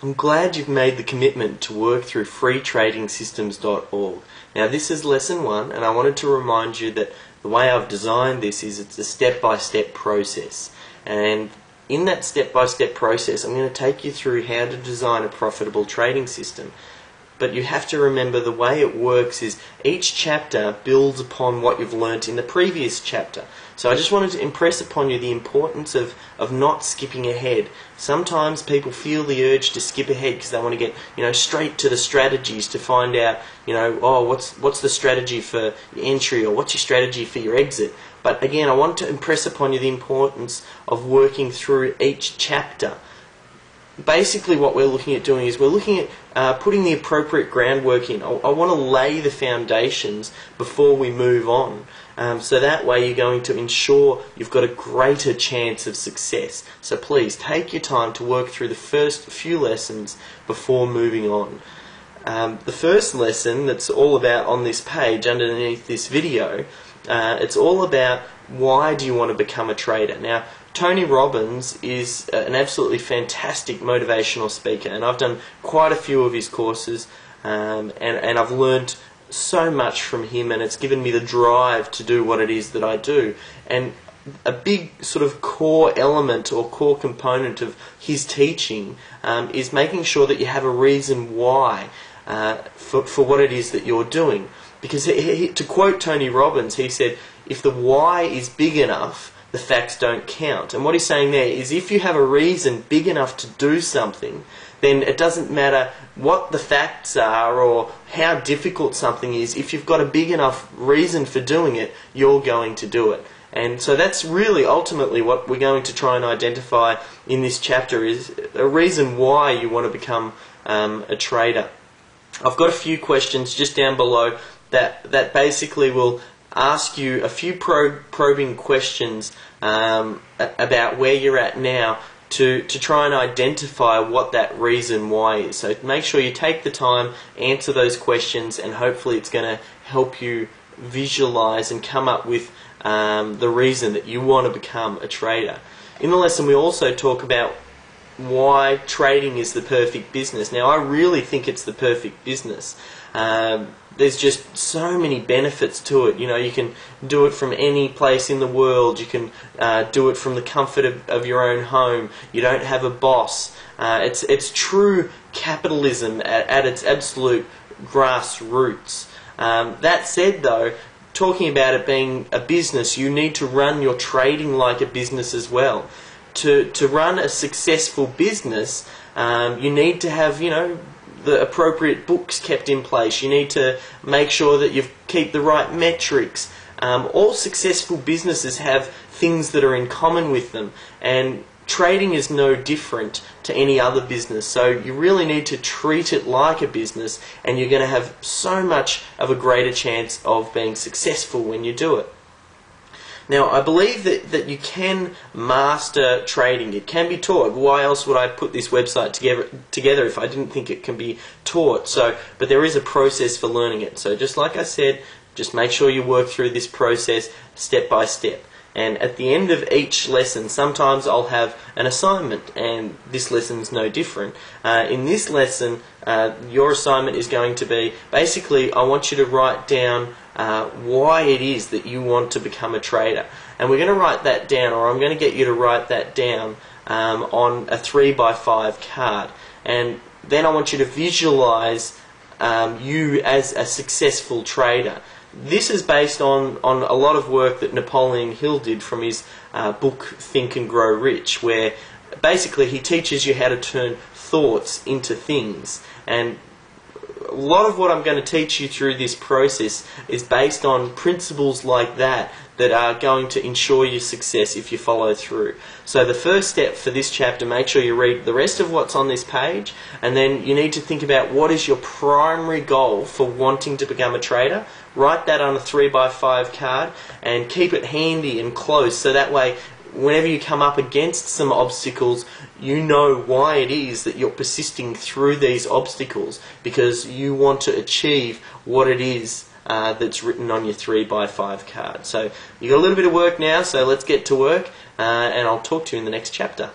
I'm glad you've made the commitment to work through freetradingsystems.org. Now this is lesson 1, and I wanted to remind you that the way I've designed this is it's a step-by-step process. And in that step-by-step process I'm going to take you through how to design a profitable trading system. But you have to remember the way it works is each chapter builds upon what you've learnt in the previous chapter. So I just wanted to impress upon you the importance of not skipping ahead. Sometimes people feel the urge to skip ahead because they want to get straight to the strategies to find out what's the strategy for your entry, or what's your strategy for your exit. But again, I want to impress upon you the importance of working through each chapter. Basically what we're looking at doing is we're looking at putting the appropriate groundwork in. I want to lay the foundations before we move on. So that way you're going to ensure you've got a greater chance of success. So please take your time to work through the first few lessons before moving on. The first lesson that's all about on this page underneath this video, it's all about why do you want to become a trader. Now, Tony Robbins is an absolutely fantastic motivational speaker, and I've done quite a few of his courses, and I've learned so much from him, and it's given me the drive to do what it is that I do. And a big sort of core element or core component of his teaching is making sure that you have a reason why for what it is that you're doing. Because to quote Tony Robbins, he said, if the why is big enough, the facts don't count. And what he's saying there is if you have a reason big enough to do something, then it doesn't matter what the facts are or how difficult something is. If you've got a big enough reason for doing it, you're going to do it. And so that's really ultimately what we're going to try and identify in this chapter, is a reason why you want to become a trader. I've got a few questions just down below that basically will ask you a few probing questions about where you're at now to try and identify what that reason why is. So make sure you take the time, answer those questions, and hopefully it's going to help you visualize and come up with the reason that you want to become a trader. In the lesson we also talk about why trading is the perfect business. Now I really think it's the perfect business. There's just so many benefits to it. You can do it from any place in the world. You can do it from the comfort of your own home. You don't have a boss. It's true capitalism at its absolute grassroots. That said though, talking about it being a business, you need to run your trading like a business as well. To run a successful business, you need to have, the appropriate books kept in place. You need to make sure that you keep the right metrics. All successful businesses have things that are in common with them, and trading is no different to any other business. So you really need to treat it like a business, and you're going to have so much of a greater chance of being successful when you do it. Now, I believe that you can master trading. It can be taught. Why else would I put this website together if I didn't think it can be taught? But there is a process for learning it. So just like I said, just make sure you work through this process step by step. And at the end of each lesson, sometimes I'll have an assignment, and this lesson's no different. In this lesson, your assignment is going to be, basically, I want you to write down why it is that you want to become a trader. And we're going to write that down, or I'm going to get you to write that down on a 3x5 card. And then I want you to visualize you as a successful trader. This is based on a lot of work that Napoleon Hill did from his book Think and Grow Rich, where basically he teaches you how to turn thoughts into things. And a lot of what I'm going to teach you through this process is based on principles like that are going to ensure your success if you follow through. So the first step for this chapter, make sure you read the rest of what's on this page, and then you need to think about what is your primary goal for wanting to become a trader. Write that on a 3x5 card and keep it handy and close, so that way whenever you come up against some obstacles, you know why it is that you're persisting through these obstacles, because you want to achieve what it is that's written on your 3x5 card. So you've got a little bit of work now, so let's get to work, and I'll talk to you in the next chapter.